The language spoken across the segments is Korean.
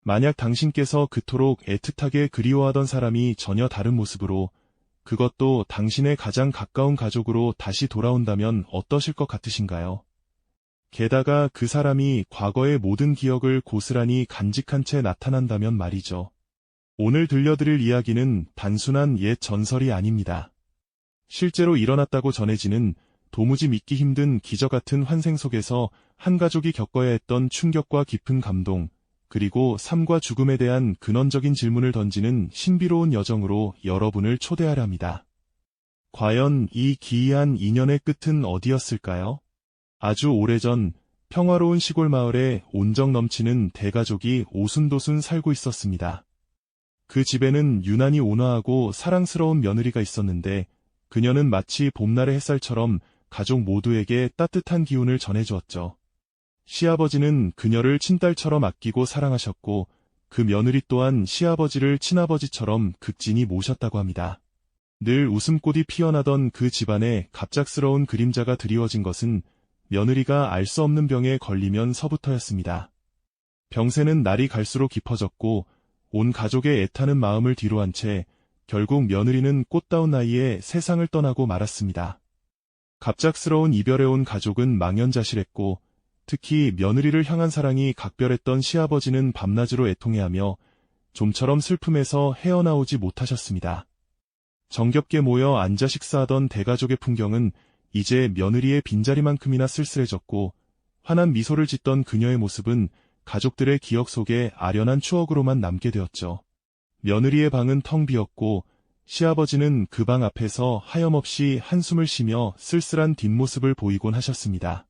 만약 당신께서 그토록 애틋하게 그리워하던 사람이 전혀 다른 모습으로, 그것도 당신의 가장 가까운 가족으로 다시 돌아온다면 어떠실 것 같으신가요? 게다가 그 사람이 과거의 모든 기억을 고스란히 간직한 채 나타난다면 말이죠. 오늘 들려드릴 이야기는 단순한 옛 전설이 아닙니다. 실제로 일어났다고 전해지는 도무지 믿기 힘든 기적 같은 환생 속에서 한 가족이 겪어야 했던 충격과 깊은 감동, 그리고 삶과 죽음에 대한 근원적인 질문을 던지는 신비로운 여정으로 여러분을 초대하려 합니다. 과연 이 기이한 인연의 끝은 어디였을까요? 아주 오래전 평화로운 시골 마을에 온정 넘치는 대가족이 오순도순 살고 있었습니다. 그 집에는 유난히 온화하고 사랑스러운 며느리가 있었는데, 그녀는 마치 봄날의 햇살처럼 가족 모두에게 따뜻한 기운을 전해주었죠. 시아버지는 그녀를 친딸처럼 아끼고 사랑하셨고, 그 며느리 또한 시아버지를 친아버지처럼 극진히 모셨다고 합니다. 늘 웃음꽃이 피어나던 그 집안에 갑작스러운 그림자가 드리워진 것은 며느리가 알 수 없는 병에 걸리면서부터였습니다. 병세는 날이 갈수록 깊어졌고, 온 가족의 애타는 마음을 뒤로한 채 결국 며느리는 꽃다운 나이에 세상을 떠나고 말았습니다. 갑작스러운 이별에 온 가족은 망연자실했고, 특히 며느리를 향한 사랑이 각별했던 시아버지는 밤낮으로 애통해하며 좀처럼 슬픔에서 헤어나오지 못하셨습니다. 정겹게 모여 앉아 식사하던 대가족의 풍경은 이제 며느리의 빈자리만큼이나 쓸쓸해졌고, 환한 미소를 짓던 그녀의 모습은 가족들의 기억 속에 아련한 추억으로만 남게 되었죠. 며느리의 방은 텅 비었고, 시아버지는 그 방 앞에서 하염없이 한숨을 쉬며 쓸쓸한 뒷모습을 보이곤 하셨습니다.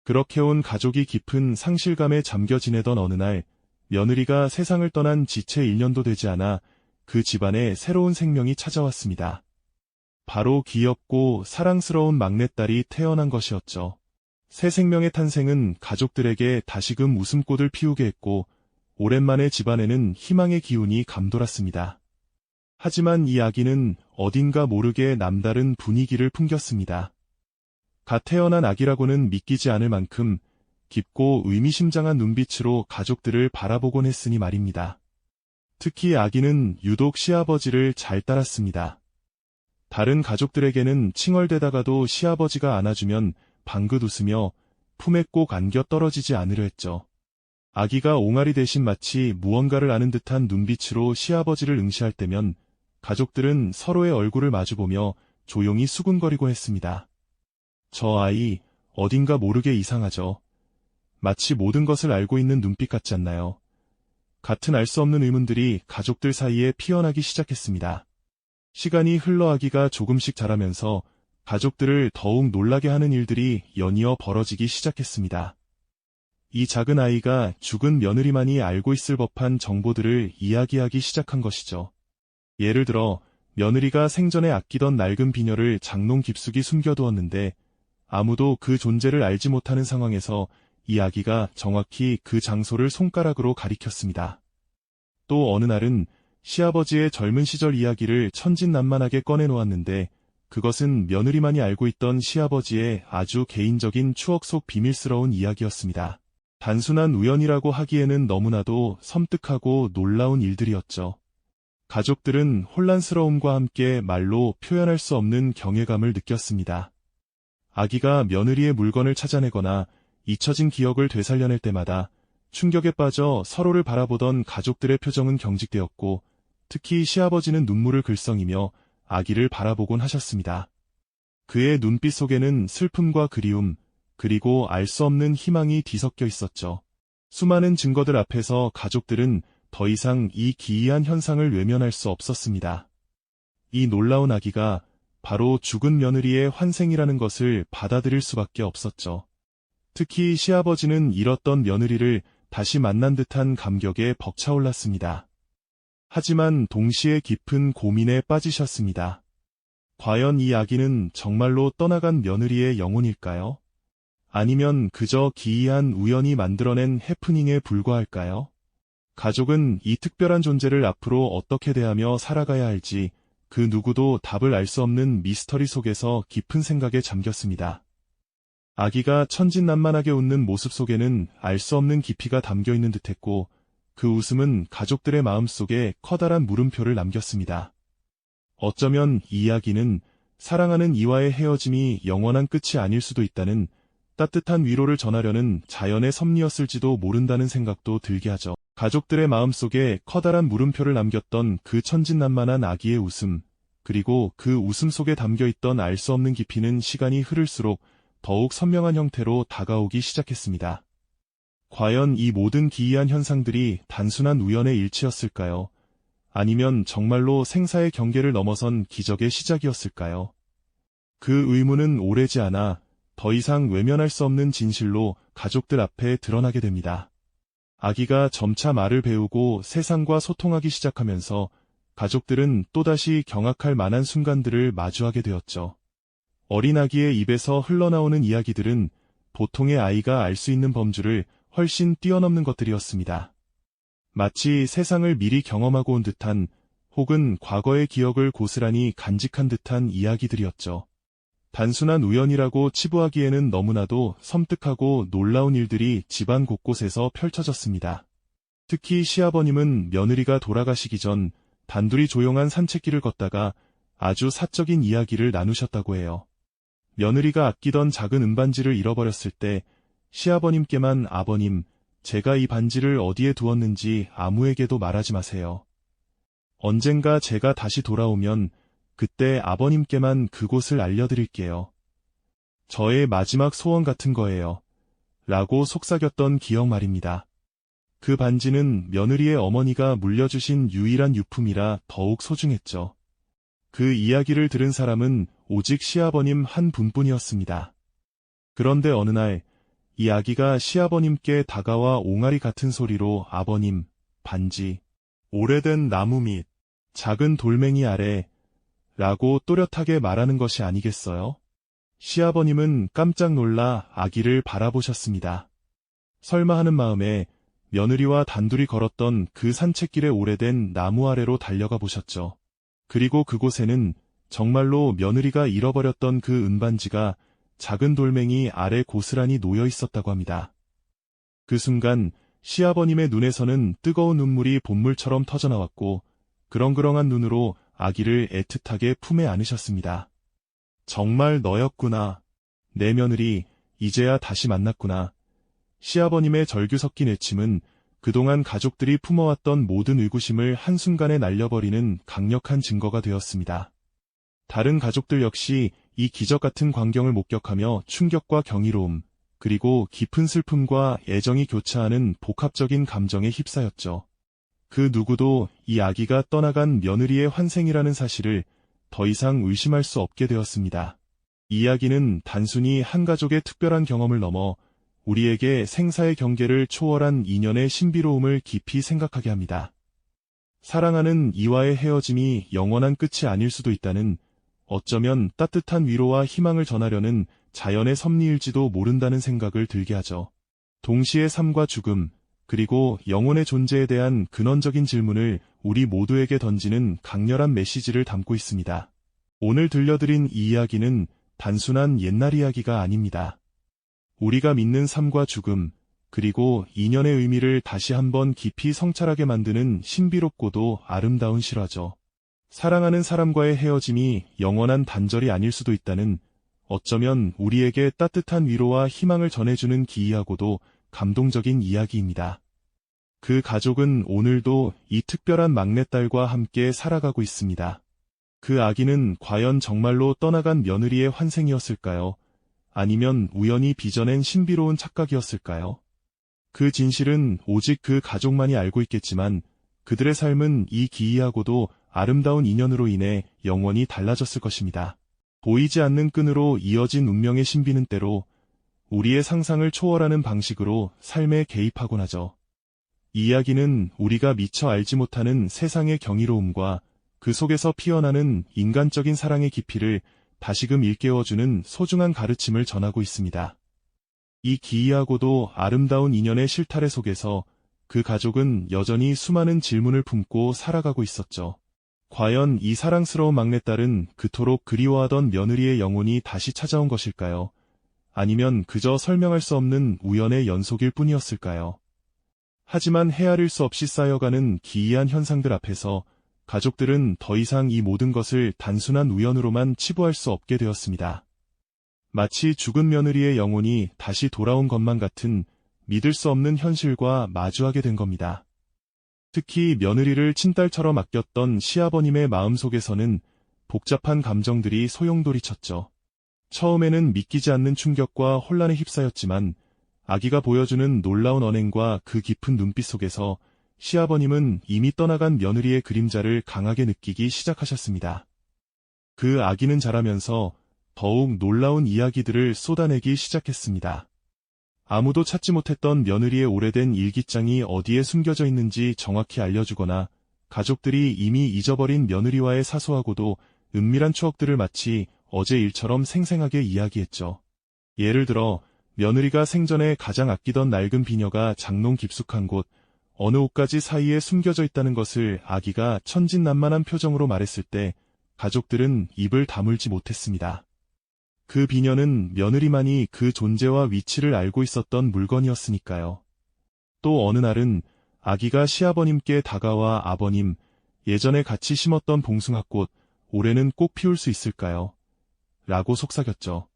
그렇게 온 가족이 깊은 상실감에 잠겨 지내던 어느 날, 며느리가 세상을 떠난 지 채 1년도 되지 않아 그 집안에 새로운 생명이 찾아왔습니다. 바로 귀엽고 사랑스러운 막내딸이 태어난 것이었죠. 새 생명의 탄생은 가족들에게 다시금 웃음꽃을 피우게 했고, 오랜만에 집안에는 희망의 기운이 감돌았습니다. 하지만 이 아기는 어딘가 모르게 남다른 분위기를 풍겼습니다. 갓 태어난 아기라고는 믿기지 않을 만큼 깊고 의미심장한 눈빛으로 가족들을 바라보곤 했으니 말입니다. 특히 아기는 유독 시아버지를 잘 따랐습니다. 다른 가족들에게는 칭얼대다가도 시아버지가 안아주면 방긋 웃으며 품에 꼭 안겨 떨어지지 않으려 했죠. 아기가 옹알이 대신 마치 무언가를 아는 듯한 눈빛으로 시아버지를 응시할 때면 가족들은 서로의 얼굴을 마주보며 조용히 수군거리곤 했습니다. 저 아이, 어딘가 모르게 이상하죠. 마치 모든 것을 알고 있는 눈빛 같지 않나요? 같은 알 수 없는 의문들이 가족들 사이에 피어나기 시작했습니다. 시간이 흘러 아기가 조금씩 자라면서 가족들을 더욱 놀라게 하는 일들이 연이어 벌어지기 시작했습니다. 이 작은 아이가 죽은 며느리만이 알고 있을 법한 정보들을 이야기하기 시작한 것이죠. 예를 들어 며느리가 생전에 아끼던 낡은 비녀를 장롱 깊숙이 숨겨두었는데 아무도 그 존재를 알지 못하는 상황에서 이 아기가 정확히 그 장소를 손가락으로 가리켰습니다. 또 어느 날은 시아버지의 젊은 시절 이야기를 천진난만하게 꺼내놓았는데 그것은 며느리만이 알고 있던 시아버지의 아주 개인적인 추억 속 비밀스러운 이야기였습니다. 단순한 우연이라고 하기에는 너무나도 섬뜩하고 놀라운 일들이었죠. 가족들은 혼란스러움과 함께 말로 표현할 수 없는 경외감을 느꼈습니다. 아기가 며느리의 물건을 찾아내거나 잊혀진 기억을 되살려낼 때마다 충격에 빠져 서로를 바라보던 가족들의 표정은 경직되었고, 특히 시아버지는 눈물을 글썽이며 아기를 바라보곤 하셨습니다. 그의 눈빛 속에는 슬픔과 그리움, 그리고 알 수 없는 희망이 뒤섞여 있었죠. 수많은 증거들 앞에서 가족들은 더 이상 이 기이한 현상을 외면할 수 없었습니다. 이 놀라운 아기가 바로 죽은 며느리의 환생이라는 것을 받아들일 수밖에 없었죠. 특히 시아버지는 잃었던 며느리를 다시 만난 듯한 감격에 벅차올랐습니다. 하지만 동시에 깊은 고민에 빠지셨습니다. 과연 이 아기는 정말로 떠나간 며느리의 영혼일까요? 아니면 그저 기이한 우연이 만들어낸 해프닝에 불과할까요? 가족은 이 특별한 존재를 앞으로 어떻게 대하며 살아가야 할지 그 누구도 답을 알 수 없는 미스터리 속에서 깊은 생각에 잠겼습니다. 아기가 천진난만하게 웃는 모습 속에는 알 수 없는 깊이가 담겨 있는 듯했고, 그 웃음은 가족들의 마음속에 커다란 물음표를 남겼습니다. 어쩌면 이 이야기는 사랑하는 이와의 헤어짐이 영원한 끝이 아닐 수도 있다는 따뜻한 위로를 전하려는 자연의 섭리였을지도 모른다는 생각도 들게 하죠. 가족들의 마음속에 커다란 물음표를 남겼던 그 천진난만한 아기의 웃음, 그리고 그 웃음 속에 담겨있던 알 수 없는 깊이는 시간이 흐를수록 더욱 선명한 형태로 다가오기 시작했습니다. 과연 이 모든 기이한 현상들이 단순한 우연의 일치였을까요? 아니면 정말로 생사의 경계를 넘어선 기적의 시작이었을까요? 그 의문은 오래지 않아 더 이상 외면할 수 없는 진실로 가족들 앞에 드러나게 됩니다. 아기가 점차 말을 배우고 세상과 소통하기 시작하면서 가족들은 또다시 경악할 만한 순간들을 마주하게 되었죠. 어린 아기의 입에서 흘러나오는 이야기들은 보통의 아이가 알 수 있는 범주를 훨씬 뛰어넘는 것들이었습니다. 마치 세상을 미리 경험하고 온 듯한, 혹은 과거의 기억을 고스란히 간직한 듯한 이야기들이었죠. 단순한 우연이라고 치부하기에는 너무나도 섬뜩하고 놀라운 일들이 집안 곳곳에서 펼쳐졌습니다. 특히 시아버님은 며느리가 돌아가시기 전 단둘이 조용한 산책길을 걷다가 아주 사적인 이야기를 나누셨다고 해요. 며느리가 아끼던 작은 은반지를 잃어버렸을 때 시아버님께만 아버님, 제가 이 반지를 어디에 두었는지 아무에게도 말하지 마세요. 언젠가 제가 다시 돌아오면 그때 아버님께만 그곳을 알려드릴게요. 저의 마지막 소원 같은 거예요. 라고 속삭였던 기억 말입니다. 그 반지는 며느리의 어머니가 물려주신 유일한 유품이라 더욱 소중했죠. 그 이야기를 들은 사람은 오직 시아버님 한 분뿐이었습니다. 그런데 어느 날, 이 아기가 시아버님께 다가와 옹알이 같은 소리로 아버님, 반지, 오래된 나무 밑, 작은 돌멩이 아래, 라고 또렷하게 말하는 것이 아니겠어요? 시아버님은 깜짝 놀라 아기를 바라보셨습니다. 설마 하는 마음에 며느리와 단둘이 걸었던 그 산책길의 오래된 나무 아래로 달려가 보셨죠. 그리고 그곳에는 정말로 며느리가 잃어버렸던 그 은반지가 작은 돌멩이 아래 고스란히 놓여 있었다고 합니다. 그 순간 시아버님의 눈에서는 뜨거운 눈물이 본물처럼 터져나왔고 그렁그렁한 눈으로 아기를 애틋하게 품에 안으셨습니다. 정말 너였구나. 내 며느리, 이제야 다시 만났구나. 시아버님의 절규 섞인 애침은 그동안 가족들이 품어왔던 모든 의구심을 한순간에 날려버리는 강력한 증거가 되었습니다. 다른 가족들 역시 이 기적 같은 광경을 목격하며 충격과 경이로움, 그리고 깊은 슬픔과 애정이 교차하는 복합적인 감정에 휩싸였죠. 그 누구도 이 아기가 떠나간 며느리의 환생이라는 사실을 더 이상 의심할 수 없게 되었습니다. 이 이야기는 단순히 한 가족의 특별한 경험을 넘어 우리에게 생사의 경계를 초월한 인연의 신비로움을 깊이 생각하게 합니다. 사랑하는 이와의 헤어짐이 영원한 끝이 아닐 수도 있다는, 어쩌면 따뜻한 위로와 희망을 전하려는 자연의 섭리일지도 모른다는 생각을 들게 하죠. 동시에 삶과 죽음, 그리고 영혼의 존재에 대한 근원적인 질문을 우리 모두에게 던지는 강렬한 메시지를 담고 있습니다. 오늘 들려드린 이 이야기는 단순한 옛날 이야기가 아닙니다. 우리가 믿는 삶과 죽음, 그리고 인연의 의미를 다시 한번 깊이 성찰하게 만드는 신비롭고도 아름다운 실화죠. 사랑하는 사람과의 헤어짐이 영원한 단절이 아닐 수도 있다는, 어쩌면 우리에게 따뜻한 위로와 희망을 전해주는 기이하고도 감동적인 이야기입니다. 그 가족은 오늘도 이 특별한 막내딸과 함께 살아가고 있습니다. 그 아기는 과연 정말로 떠나간 며느리의 환생이었을까요? 아니면 우연히 빚어낸 신비로운 착각이었을까요? 그 진실은 오직 그 가족만이 알고 있겠지만 그들의 삶은 이 기이하고도 아름다운 인연으로 인해 영원히 달라졌을 것입니다. 보이지 않는 끈으로 이어진 운명의 신비는 때로 우리의 상상을 초월하는 방식으로 삶에 개입하곤 하죠. 이 이야기는 우리가 미처 알지 못하는 세상의 경이로움과 그 속에서 피어나는 인간적인 사랑의 깊이를 다시금 일깨워주는 소중한 가르침을 전하고 있습니다. 이 기이하고도 아름다운 인연의 실타래 속에서 그 가족은 여전히 수많은 질문을 품고 살아가고 있었죠. 과연 이 사랑스러운 막내딸은 그토록 그리워하던 며느리의 영혼이 다시 찾아온 것일까요? 아니면 그저 설명할 수 없는 우연의 연속일 뿐이었을까요? 하지만 헤아릴 수 없이 쌓여가는 기이한 현상들 앞에서 가족들은 더 이상 이 모든 것을 단순한 우연으로만 치부할 수 없게 되었습니다. 마치 죽은 며느리의 영혼이 다시 돌아온 것만 같은 믿을 수 없는 현실과 마주하게 된 겁니다. 특히 며느리를 친딸처럼 아꼈던 시아버님의 마음속에서는 복잡한 감정들이 소용돌이쳤죠. 처음에는 믿기지 않는 충격과 혼란에 휩싸였지만 아기가 보여주는 놀라운 언행과 그 깊은 눈빛 속에서 시아버님은 이미 떠나간 며느리의 그림자를 강하게 느끼기 시작하셨습니다. 그 아기는 자라면서 더욱 놀라운 이야기들을 쏟아내기 시작했습니다. 아무도 찾지 못했던 며느리의 오래된 일기장이 어디에 숨겨져 있는지 정확히 알려주거나 가족들이 이미 잊어버린 며느리와의 사소하고도 은밀한 추억들을 마치 어제 일처럼 생생하게 이야기했죠. 예를 들어 며느리가 생전에 가장 아끼던 낡은 비녀가 장롱 깊숙한 곳, 어느 옷가지 사이에 숨겨져 있다는 것을 아기가 천진난만한 표정으로 말했을 때 가족들은 입을 다물지 못했습니다. 그 비녀는 며느리만이 그 존재와 위치를 알고 있었던 물건이었으니까요. 또 어느 날은 아기가 시아버님께 다가와 아버님, 예전에 같이 심었던 봉숭아꽃, 올해는 꼭 피울 수 있을까요? 라고 속삭였죠.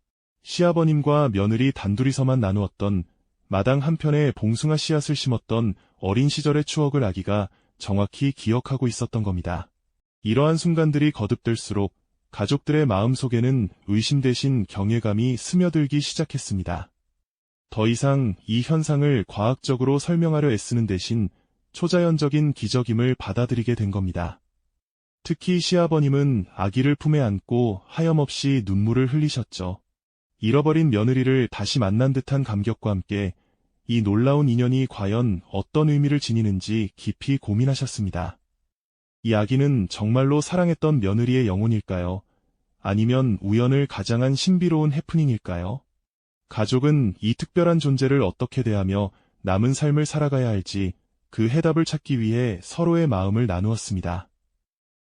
시아버님과 며느리 단둘이서만 나누었던 마당 한편에 봉숭아 씨앗을 심었던 어린 시절의 추억을 아기가 정확히 기억하고 있었던 겁니다. 이러한 순간들이 거듭될수록 가족들의 마음속에는 의심 대신 경외감이 스며들기 시작했습니다. 더 이상 이 현상을 과학적으로 설명하려 애쓰는 대신 초자연적인 기적임을 받아들이게 된 겁니다. 특히 시아버님은 아기를 품에 안고 하염없이 눈물을 흘리셨죠. 잃어버린 며느리를 다시 만난 듯한 감격과 함께 이 놀라운 인연이 과연 어떤 의미를 지니는지 깊이 고민하셨습니다. 이 아기는 정말로 사랑했던 며느리의 영혼일까요? 아니면 우연을 가장한 신비로운 해프닝일까요? 가족은 이 특별한 존재를 어떻게 대하며 남은 삶을 살아가야 할지 그 해답을 찾기 위해 서로의 마음을 나누었습니다.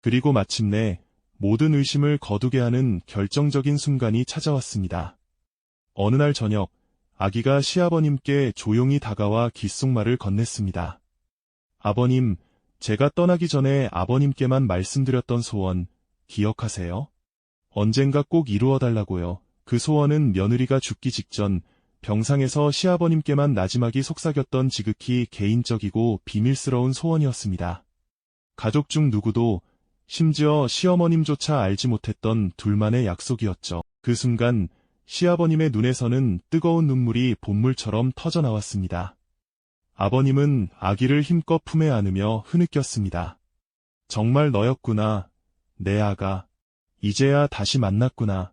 그리고 마침내 모든 의심을 거두게 하는 결정적인 순간이 찾아왔습니다. 어느 날 저녁, 아기가 시아버님께 조용히 다가와 귓속말을 건넸습니다. 아버님, 제가 떠나기 전에 아버님께만 말씀드렸던 소원 기억하세요? 언젠가 꼭 이루어달라고요. 그 소원은 며느리가 죽기 직전 병상에서 시아버님께만 나지막이 속삭였던 지극히 개인적이고 비밀스러운 소원이었습니다. 가족 중 누구도 심지어 시어머님조차 알지 못했던 둘만의 약속이었죠. 그 순간 시아버님의 눈에서는 뜨거운 눈물이 본물처럼 터져나왔습니다. 아버님은 아기를 힘껏 품에 안으며 흐느꼈습니다. 정말 너였구나, 내 아가. 이제야 다시 만났구나.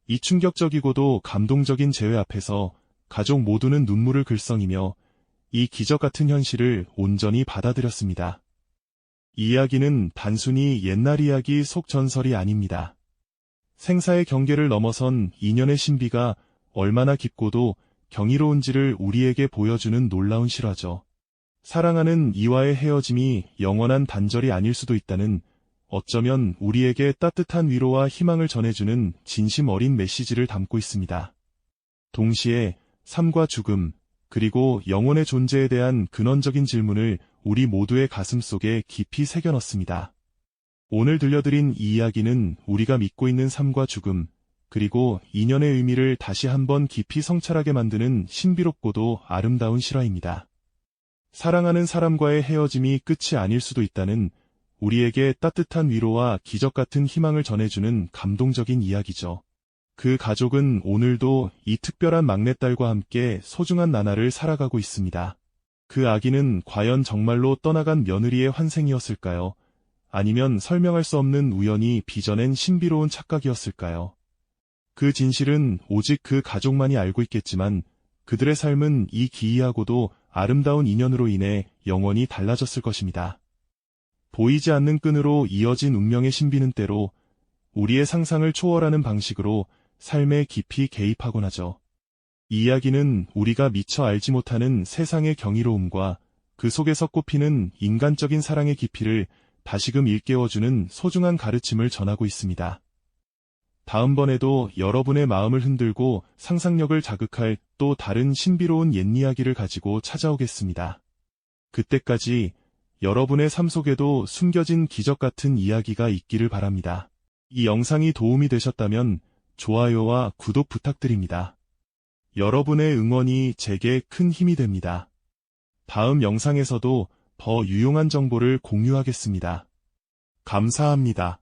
이 충격적이고도 감동적인 재회 앞에서 가족 모두는 눈물을 글썽이며 이 기적 같은 현실을 온전히 받아들였습니다. 이 이야기는 단순히 옛날 이야기 속 전설이 아닙니다. 생사의 경계를 넘어선 인연의 신비가 얼마나 깊고도 경이로운지를 우리에게 보여주는 놀라운 실화죠. 사랑하는 이와의 헤어짐이 영원한 단절이 아닐 수도 있다는, 어쩌면 우리에게 따뜻한 위로와 희망을 전해주는 진심 어린 메시지를 담고 있습니다. 동시에 삶과 죽음, 그리고 영혼의 존재에 대한 근원적인 질문을 우리 모두의 가슴 속에 깊이 새겨넣습니다. 오늘 들려드린 이 이야기는 우리가 믿고 있는 삶과 죽음, 그리고 인연의 의미를 다시 한번 깊이 성찰하게 만드는 신비롭고도 아름다운 실화입니다. 사랑하는 사람과의 헤어짐이 끝이 아닐 수도 있다는, 우리에게 따뜻한 위로와 기적 같은 희망을 전해주는 감동적인 이야기죠. 그 가족은 오늘도 이 특별한 막내딸과 함께 소중한 나날을 살아가고 있습니다. 그 아기는 과연 정말로 떠나간 며느리의 환생이었을까요? 아니면 설명할 수 없는 우연이 빚어낸 신비로운 착각이었을까요? 그 진실은 오직 그 가족만이 알고 있겠지만 그들의 삶은 이 기이하고도 아름다운 인연으로 인해 영원히 달라졌을 것입니다. 보이지 않는 끈으로 이어진 운명의 신비는 때로 우리의 상상을 초월하는 방식으로 삶에 깊이 개입하곤 하죠. 이 이야기는 우리가 미처 알지 못하는 세상의 경이로움과 그 속에서 꽃피는 인간적인 사랑의 깊이를 다시금 일깨워주는 소중한 가르침을 전하고 있습니다. 다음번에도 여러분의 마음을 흔들고 상상력을 자극할 또 다른 신비로운 옛 이야기를 가지고 찾아오겠습니다. 그때까지 여러분의 삶 속에도 숨겨진 기적 같은 이야기가 있기를 바랍니다. 이 영상이 도움이 되셨다면 좋아요와 구독 부탁드립니다. 여러분의 응원이 제게 큰 힘이 됩니다. 다음 영상에서도 더 유용한 정보를 공유하겠습니다. 감사합니다.